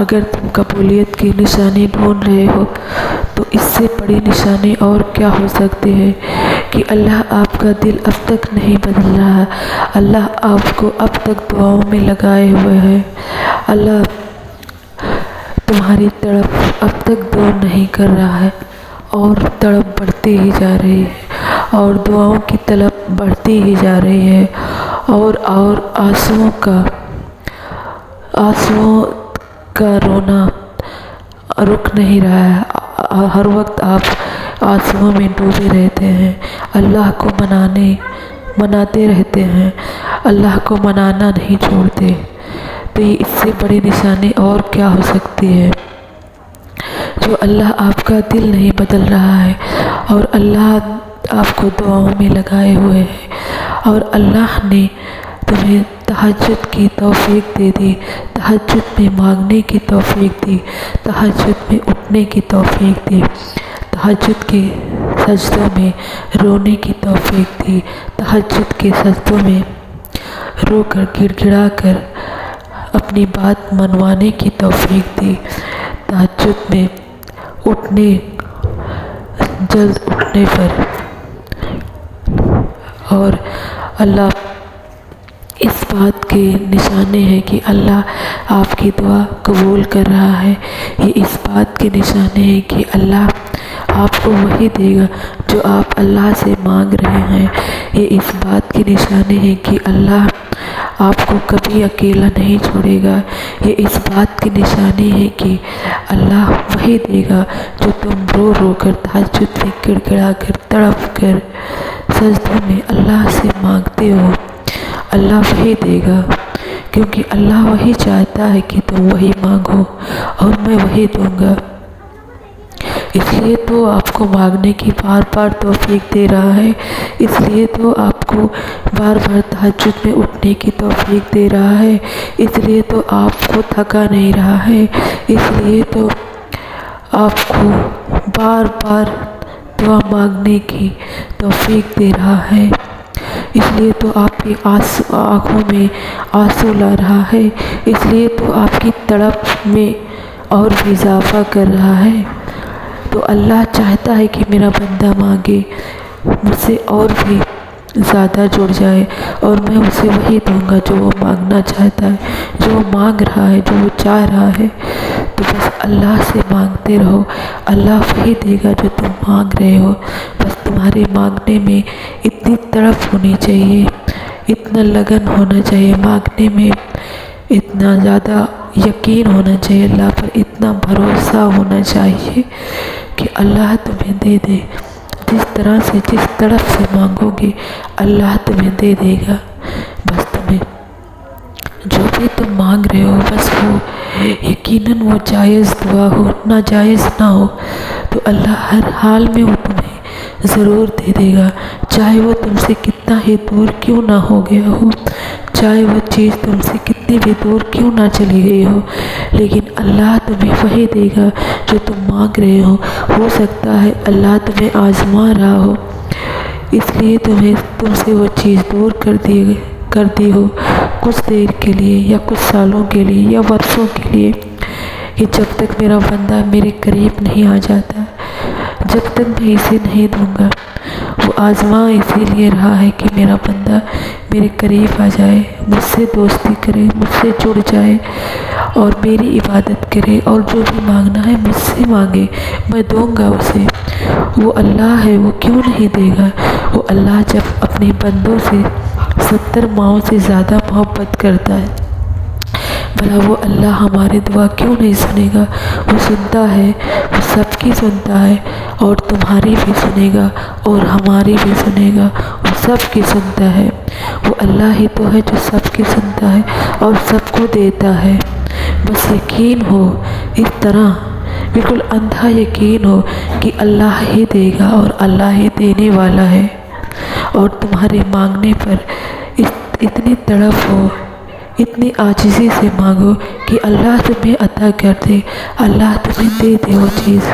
اگر تم قبولیت کی نشانی ڈھونڈ رہے ہو تو اس سے بڑی نشانی اور کیا ہو سکتی ہے کہ اللہ آپ کا دل اب تک نہیں بدل رہا، اللہ آپ کو اب تک دعاؤں میں لگائے ہوئے ہے، اللہ تمہاری تڑپ اب تک دور نہیں کر رہا ہے، اور تڑپ بڑھتی ہی جا رہی ہے، اور دعاؤں کی طلب بڑھتی ہی جا رہی ہے، اور آنسوؤں کا رونا رک نہیں رہا ہے، ہر وقت آپ آنسوؤں میں ڈوبے رہتے ہیں، اللہ کو مناتے رہتے ہیں، اللہ کو منانا نہیں چھوڑتے، تو یہ اس سے بڑی نشانی اور کیا ہو سکتی ہے؟ جو اللہ آپ کا دل نہیں بدل رہا ہے، اور اللہ آپ کو دعاؤں میں لگائے ہوئے ہے، اور اللہ نے تمہیں تہجد کی توفیق دے دی، تہجد میں مانگنے کی توفیق دی، تہجد میں اٹھنے کی توفیق دی، تہجد کے سجدوں میں رونے کی توفیق دی، تہجد کے سجدوں میں رو کر گڑ گڑا کر اپنی بات منوانے کی توفیق دی، تہجد میں جلد اٹھنے پر، اور اللہ اس بات کے نشانے ہیں کہ اللہ آپ کی دعا قبول کر رہا ہے، یہ اس بات کے نشانے ہیں کہ اللہ آپ کو وہی دے گا جو آپ اللہ سے مانگ رہے ہیں، یہ اس بات کے نشانے ہیں کہ اللہ آپ کو کبھی اکیلا نہیں چھوڑے گا، یہ اس بات کی نشانی ہے کہ اللہ وہی دے گا جو تم رو رو کر تہجد میں گڑ گڑا کر تڑپ کر سجدوں میں اللہ سے مانگتے ہو، اللہ وہی دے گا، کیونکہ اللہ وہی چاہتا ہے کہ تم وہی مانگو اور میں وہی دوں گا، اس لیے تو آپ کو مانگنے کی بار بار توفیق دے رہا ہے، اس لیے تو آپ کو بار بار تہجد میں اٹھنے کی توفیق دے رہا ہے، اس لیے تو آپ کو تھکا نہیں رہا ہے، اس لیے تو آپ کو بار بار دعا مانگنے کی توفیق دے رہا ہے، اس لیے تو آپ کی آنکھوں میں آنسو لا رہا ہے، اس لیے تو آپ کی تڑپ میں اور بھی اضافہ کر رہا ہے، تو اللہ چاہتا ہے کہ میرا بندہ مانگے، مجھ سے اور بھی زیادہ جڑ جائے، اور میں اسے وہی دوں گا جو وہ مانگنا چاہتا ہے، جو وہ مانگ رہا ہے، جو وہ چاہ رہا ہے، تو بس اللہ سے مانگتے رہو، اللہ وہی دے گا جو تم مانگ رہے ہو، بس تمہارے مانگنے میں اتنی تڑپ ہونی چاہیے، اتنا لگن ہونا چاہیے مانگنے میں، اتنا زیادہ یقین ہونا چاہیے اللہ پر، اتنا بھروسہ ہونا چاہیے کہ اللہ تمہیں دے دے، جس طرح سے جس طرف سے مانگو گے اللہ تمہیں دے دے گا، بس تمہیں جو بھی تم مانگ رہے ہو بس وہ یقیناً وہ جائز دعا ہو، ناجائز نہ ہو، تو اللہ ہر حال میں وہ تمہیں ضرور دے دے گا، چاہے وہ تم سے کتنا ہی دور کیوں نہ ہو گیا ہو، چاہے وہ چیز تم سے کتنی بھی دور کیوں نہ چلی گئی ہو، لیکن اللہ تمہیں وہی دے گا جو تم مانگ رہے ہو سکتا ہے اللہ تمہیں آزما رہا ہو، اس لیے تم سے وہ چیز دور کر دی ہو کچھ دیر کے لیے یا کچھ سالوں کے لیے یا برسوں کے لیے، کہ جب تک میرا بندہ میرے قریب نہیں آ جاتا، جب تک میں اسے نہیں دوں گا، وہ آزما اسی لیے رہا ہے کہ میرا بندہ میرے قریب آ جائے، مجھ سے دوستی کرے، مجھ سے جڑ جائے اور میری عبادت کرے، اور جو بھی مانگنا ہے مجھ سے مانگے، میں دوں گا اسے، وہ اللہ ہے، وہ کیوں نہیں دے گا، وہ اللہ جب اپنے بندوں سے 70 ماؤں سے زیادہ محبت کرتا ہے، بھلا وہ اللہ ہماری دعا کیوں نہیں سنے گا، وہ سنتا ہے، وہ سب کی سنتا ہے، اور تمہاری بھی سنے گا اور ہماری بھی سنے گا، وہ سب کی سنتا ہے، وہ اللہ ہی تو ہے جو سب کی سنتا ہے اور سب کو دیتا ہے، بس یقین ہو اس طرح، بالکل اندھا یقین ہو کہ اللہ ہی دے گا اور اللہ ہی دینے والا ہے، اور تمہارے مانگنے پر اتنی تڑپ ہو، اتنی عاجزی سے مانگو کہ اللہ تمہیں عطا کر دے، اللہ تمہیں دے دے وہ چیز۔